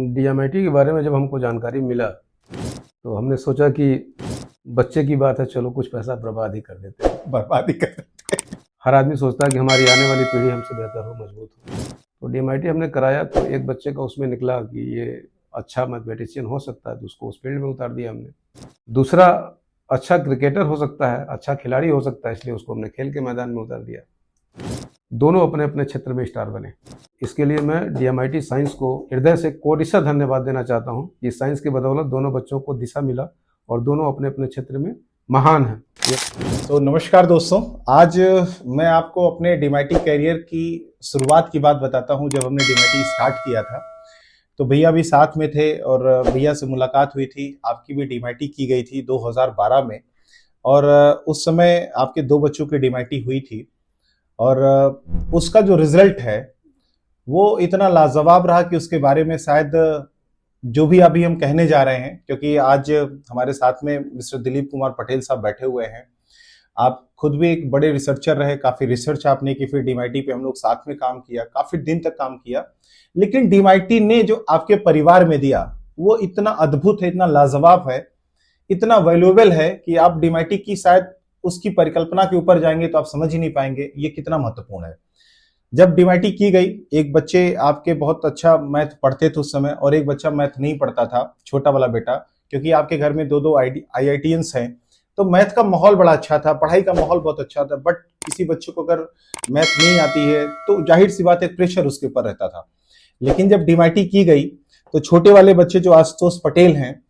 DMIT के बारे में जब हमको जानकारी मिला तो हमने सोचा कि बच्चे की बात है, चलो कुछ पैसा बर्बाद ही कर देते हैं। बर्बाद ही कर देते हैं। हर आदमी सोचता है कि हमारी आने वाली पीढ़ी हमसे बेहतर हो, मजबूत हो। तो डीएमआईटी हमने कराया तो एक बच्चे का उसमें निकला कि ये अच्छा मैथमेटिशियन हो सकता है, तो उसको उस फील्ड में उतार दिया हमने। दूसरा, अच्छा क्रिकेटर हो सकता है, अच्छा खिलाड़ी हो सकता है, इसलिए उसको हमने खेल के मैदान में उतार दिया। दोनों अपने अपने क्षेत्र में स्टार बने। इसके लिए मैं डीएमआईटी साइंस को हृदय से कोटिशा धन्यवाद देना चाहता हूँ कि साइंस की बदौलत दोनों बच्चों को दिशा मिला और दोनों अपने अपने क्षेत्र में महान हैं। तो नमस्कार दोस्तों, आज मैं आपको अपने डीएमआईटी कैरियर की शुरुआत की बात बताता हूं। जब हमने डीएमआईटी स्टार्ट किया था तो भैया भी साथ में थे और भैया से मुलाकात हुई थी। आपकी भी डीएमआईटी की गई थी 2012 में और उस समय आपके 2 बच्चों की डीएमआईटी हुई थी और उसका जो रिजल्ट है वो इतना लाजवाब रहा कि उसके बारे में शायद जो भी अभी हम कहने जा रहे हैं, क्योंकि आज हमारे साथ में मिस्टर दिलीप कुमार पटेल साहब बैठे हुए हैं। आप खुद भी एक बड़े रिसर्चर रहे, काफी रिसर्च आपने की, फिर डीएमआईटी पे हम लोग साथ में काम किया, काफी दिन तक काम किया। लेकिन डीएमआईटी ने जो आपके परिवार में दिया वो इतना अद्भुत है, इतना लाजवाब है, इतना वैल्यूएबल है कि आप डीएमआईटी की शायद उसकी परिकल्पना के ऊपर जाएंगे तो आप समझ ही नहीं पाएंगे ये कितना महत्वपूर्ण है। जब डीएमआईटी की गई, एक बच्चे आपके बहुत अच्छा मैथ पढ़ते थे उस समय और एक बच्चा मैथ नहीं पढ़ता था, छोटा वाला बेटा, क्योंकि आपके घर में 2 आईआईटीएंस हैं, तो मैथ का माहौल बड़ा अच्छा था, पढ़ाई का माहौल बहुत अच्छा था। बट किसी बच्चे को अगर मैथ नहीं आती है तो जाहिर सी बात है प्रेशर उसके ऊपर रहता था। लेकिन जब डीएमआईटी की गई तो छोटे वाले बच्चे जो आशुतोष पटेल हैं,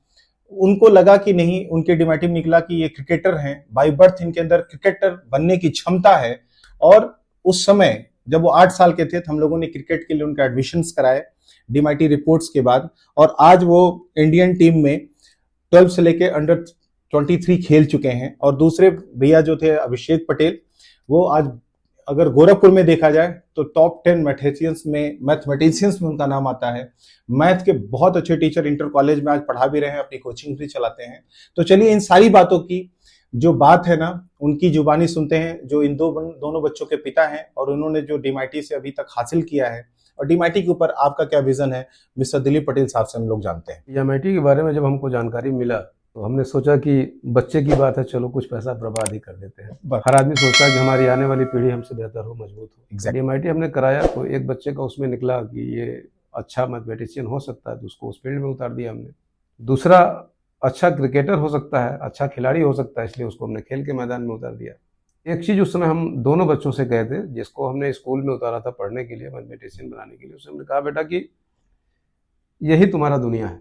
उनको लगा कि नहीं, उनके डीएमआईटी में निकला कि ये क्रिकेटर हैं, बाय बर्थ इनके अंदर क्रिकेटर बनने की क्षमता है। और उस समय जब वो 8 साल के थे तो हम लोगों ने क्रिकेट के लिए उनका एडमिशंस कराए डीएमआईटी रिपोर्ट्स के बाद, और आज वो इंडियन टीम में 12 से लेके अंडर 23 खेल चुके हैं। और दूसरे भैया जो थे अभिषेक पटेल, वो आज अगर गोरखपुर में देखा जाए तो टॉप 10 मैथमेटिशियंस में उनका नाम आता है। मैथ के बहुत अच्छे टीचर इंटर कॉलेज में आज पढ़ा भी रहे हैं, अपनी कोचिंग भी चलाते हैं। तो चलिए इन सारी बातों की जो बात है ना, उनकी जुबानी सुनते हैं, जो इन दोनों बच्चों के पिता हैं और उन्होंने जो डीएमआईटी से अभी तक हासिल किया है और डीएमआईटी के ऊपर आपका क्या विजन है, मिस्टर दिलीप पटेल साहब से हम लोग जानते हैं। डीएमआईटी के बारे में जब हमको जानकारी मिला तो हमने सोचा कि बच्चे की बात है, चलो कुछ पैसा बर्बाद ही कर देते हैं। हर आदमी सोचता है कि हमारी आने वाली पीढ़ी हमसे बेहतर हो, मजबूत हो। डीएमआईटी हमने कराया तो एक बच्चे का उसमें निकला कि ये अच्छा मैथमेटिशियन हो सकता है, तो उसको उस फील्ड में उतार दिया हमने। दूसरा, अच्छा क्रिकेटर हो सकता है, अच्छा खिलाड़ी हो सकता है, इसलिए उसको हमने खेल के मैदान में उतार दिया। एक चीज उस समय हम दोनों बच्चों से कहे थे, जिसको हमने स्कूल में उतारा था पढ़ने के लिए, मैथमेटिशियन बनाने के लिए, उससे हमने कहा बेटा कि यही तुम्हारा दुनिया है,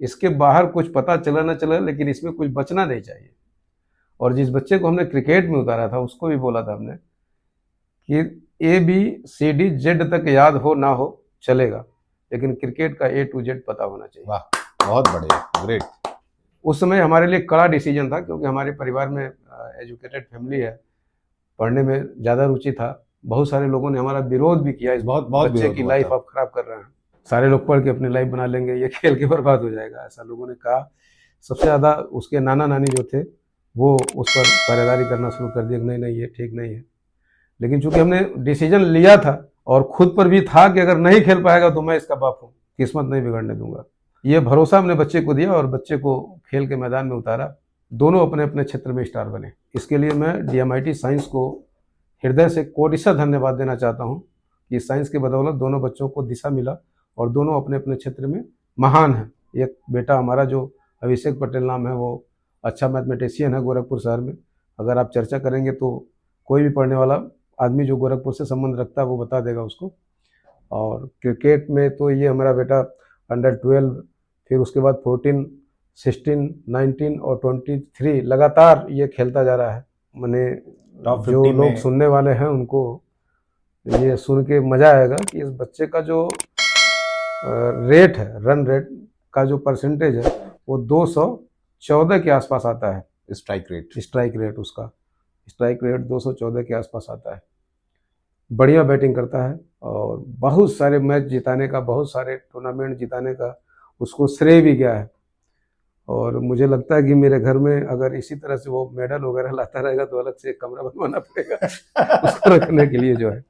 इसके बाहर कुछ पता चला ना चला, लेकिन इसमें कुछ बचना नहीं चाहिए। और जिस बच्चे को हमने क्रिकेट में उतारा था उसको भी बोला था हमने कि ABCD Z तक याद हो ना हो चलेगा, लेकिन क्रिकेट का A to Z पता होना चाहिए। वाह, बहुत बढ़िया, ग्रेट। उस समय हमारे लिए कड़ा डिसीजन था, क्योंकि हमारे परिवार में एजुकेटेड फैमिली है, पढ़ने में ज़्यादा रुचि था। बहुत सारे लोगों ने हमारा विरोध भी किया, इस बहुत बच्चे की लाइफ आप खराब कर रहे हैं, सारे लोग पढ़ के अपनी लाइफ बना लेंगे, ये खेल के बर्बाद हो जाएगा, ऐसा लोगों ने कहा। सबसे ज़्यादा उसके नाना नानी जो थे वो उस पर पहरेदारी करना शुरू कर दिया, नहीं नहीं ये ठीक नहीं है। लेकिन चूंकि हमने डिसीजन लिया था और खुद पर भी था कि अगर नहीं खेल पाएगा तो मैं इसका बाप हूँ, किस्मत नहीं बिगड़ने दूंगा, ये भरोसा हमने बच्चे को दिया और बच्चे को खेल के मैदान में उतारा। दोनों अपने अपने क्षेत्र में स्टार बने। इसके लिए मैं डीएमआईटी साइंस को हृदय से कोटिशा धन्यवाद देना चाहता हूँ कि साइंस की बदौलत दोनों बच्चों को दिशा मिला और दोनों अपने अपने क्षेत्र में महान हैं। एक बेटा हमारा जो अभिषेक पटेल नाम है, वो अच्छा मैथमेटिशियन है गोरखपुर शहर में। अगर आप चर्चा करेंगे तो कोई भी पढ़ने वाला आदमी जो गोरखपुर से संबंध रखता है वो बता देगा उसको। और क्रिकेट में तो ये हमारा बेटा अंडर 12, फिर उसके बाद 14, 16, 19 और 23 लगातार ये खेलता जा रहा है। मैंने जो लोग सुनने वाले हैं उनको ये सुन के मजा आएगा कि इस बच्चे का जो रेट है, रन रेट का जो परसेंटेज है, वो 214 के आसपास आता है। स्ट्राइक रेट उसका स्ट्राइक रेट 214 के आसपास आता है। बढ़िया बैटिंग करता है और बहुत सारे मैच जिताने का, बहुत सारे टूर्नामेंट जिताने का उसको श्रेय भी गया है। और मुझे लगता है कि मेरे घर में अगर इसी तरह से वो मेडल वगैरह लाता रहेगा तो अलग से एक कमरा बनवाना पड़ेगा उसको रखने के लिए जो है।